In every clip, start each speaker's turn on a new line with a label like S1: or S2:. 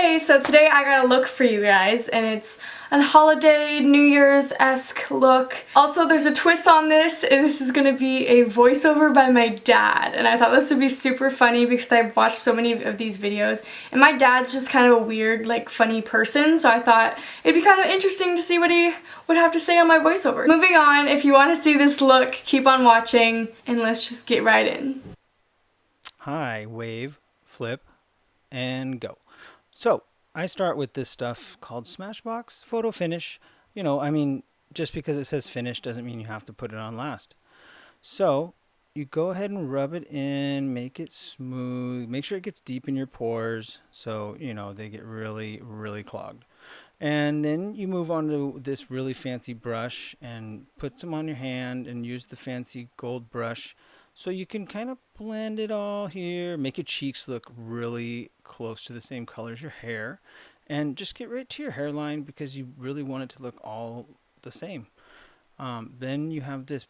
S1: Hey, so today I got a look for you guys, and it's a holiday, New Year's-esque look. Also, there's a twist on this, and this is gonna be a voiceover by my dad, and I thought this would be super funny because I've watched so many of these videos, and my dad's just kind of a weird, like, funny person, so I thought it'd be kind of interesting to see what he would have to say on my voiceover. Moving on, if you want to see this look, keep on watching, and let's just get right in.
S2: Hi, wave, flip, and go. So I start with this stuff called Smashbox Photo-Finish. Just because it says finish doesn't mean you have to put it on last. So you go ahead and rub it in, make it smooth, make sure it gets deep in your pores so, they get really, really clogged. And then you move on to this really fancy brush and put some on your hand and use the fancy gold brush so you can kind of blend it all here, make your cheeks look really close to the same color as your hair, and just get right to your hairline because you really want it to look all the same. Then you have this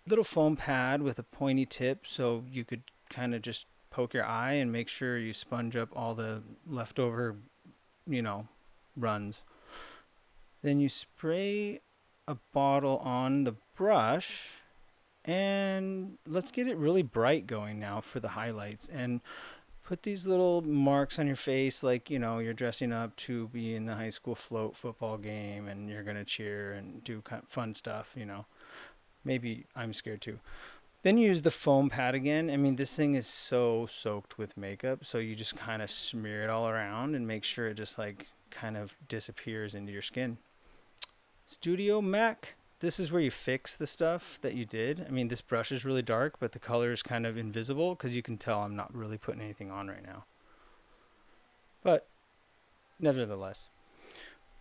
S2: little foam pad with a pointy tip so you could kind of just poke your eye and make sure you sponge up all the leftover, runs. Then you spray a bottle on the brush, and let's get it really bright going now for the highlights, and put these little marks on your face like you're dressing up to be in the high school float football game and you're gonna cheer and do kind of fun stuff. Maybe I'm scared too. Then you use the foam pad again. This thing is so soaked with makeup, so you just kind of smear it all around and make sure it just like kind of disappears into your skin. Studio Mac. This is where you fix the stuff that you did. This brush is really dark, but the color is kind of invisible because you can tell I'm not really putting anything on right now. But nevertheless.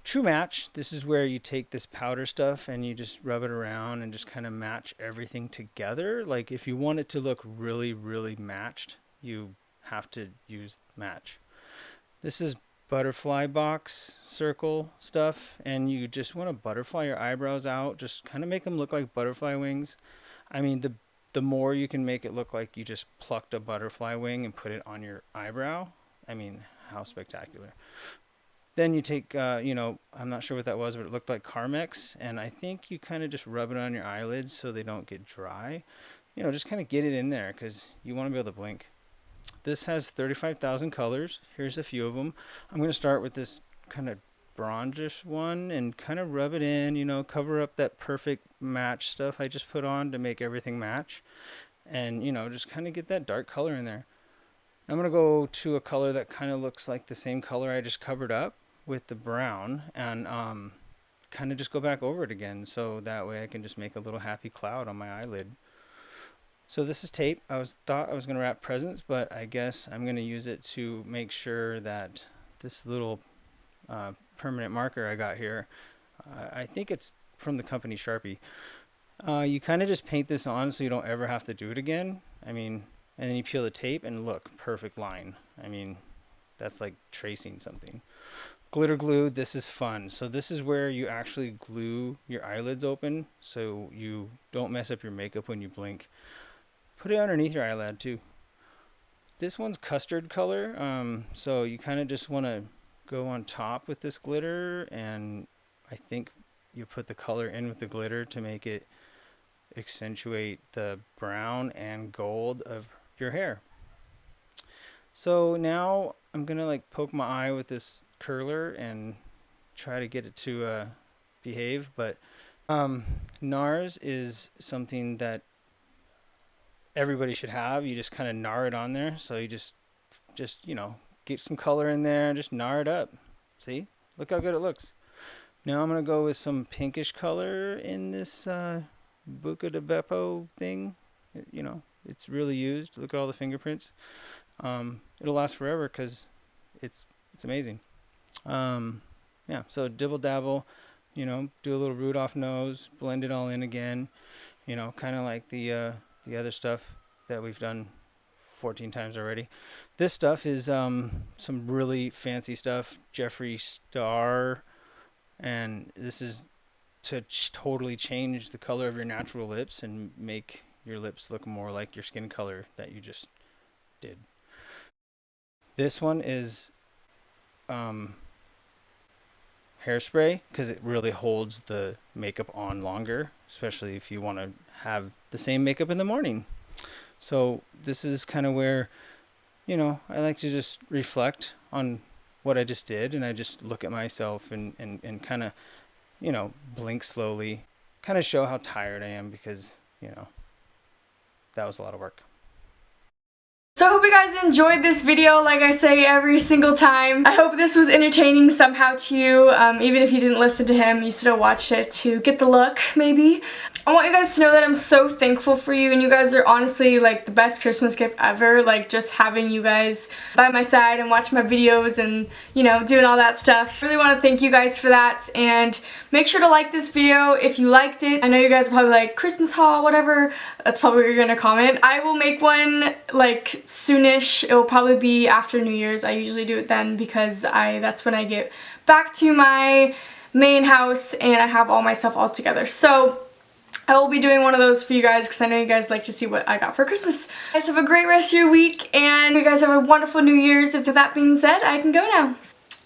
S2: True Match. This is where you take this powder stuff and you just rub it around and just kind of match everything together. Like if you want it to look really, really matched, you have to use Match. This is butterfly box circle stuff, and you just want to butterfly your eyebrows out, just kind of make them look like butterfly wings. The more you can make it look like you just plucked a butterfly wing and put it on your eyebrow, how spectacular. Then you take I'm not sure what that was, but it looked like Carmex, and I think you kind of just rub it on your eyelids so they don't get dry. Just kind of get it in there because you want to be able to blink. This has 35,000 colors. Here's a few of them. I'm going to start with this kind of bronzish one and kind of rub it in, cover up that perfect match stuff I just put on to make everything match. And, just kind of get that dark color in there. I'm going to go to a color that kind of looks like the same color I just covered up with the brown, and kind of just go back over it again so that way I can just make a little happy cloud on my eyelid. So this is tape. Thought I was going to wrap presents, but I guess I'm going to use it to make sure that this little permanent marker I got here, I think it's from the company Sharpie. You kind of just paint this on so you don't ever have to do it again. And then you peel the tape and look, perfect line. That's like tracing something. Glitter glue, this is fun. So this is where you actually glue your eyelids open so you don't mess up your makeup when you blink. Put it underneath your eyelid too. This one's custard color, so you kind of just want to go on top with this glitter, and I think you put the color in with the glitter to make it accentuate the brown and gold of your hair. So now I'm gonna like poke my eye with this curler and try to get it to behave, but NARS is something that everybody should have. You just kind of nar it on there, so you just get some color in there and just nar it up. See, look how good it looks. Now I'm gonna go with some pinkish color in this Buca de Beppo thing. It's really used. Look at all the fingerprints. It'll last forever because it's amazing. So dibble dabble, do a little Rudolph nose, blend it all in again, kind of like the other stuff that we've done 14 times already. This stuff is some really fancy stuff, Jeffree Star, and this is to totally change the color of your natural lips and make your lips look more like your skin color that you just did. This one is hairspray because it really holds the makeup on longer, especially if you want to have the same makeup in the morning. So this is kind of where, you know, I like to just reflect on what I just did, and I just look at myself and kind of, you know, blink slowly, kind of show how tired I am because, you know, that was a lot of work.
S1: So I hope you guys enjoyed this video, like I say every single time. I hope this was entertaining somehow to you. Even if you didn't listen to him, you still watched it to get the look, maybe. I want you guys to know that I'm so thankful for you, and you guys are honestly like the best Christmas gift ever. Like just having you guys by my side and watching my videos and, you know, doing all that stuff. I really want to thank you guys for that, and make sure to like this video if you liked it. I know you guys are probably like, Christmas haul, whatever. That's probably what you're gonna comment. I will make one like soonish. It will probably be after New Year's. I usually do it then because that's when I get back to my main house and I have all my stuff all together. So I will be doing one of those for you guys because I know you guys like to see what I got for Christmas. You guys have a great rest of your week, and you guys have a wonderful New Year's. If that being said, I can go now.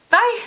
S1: Bye!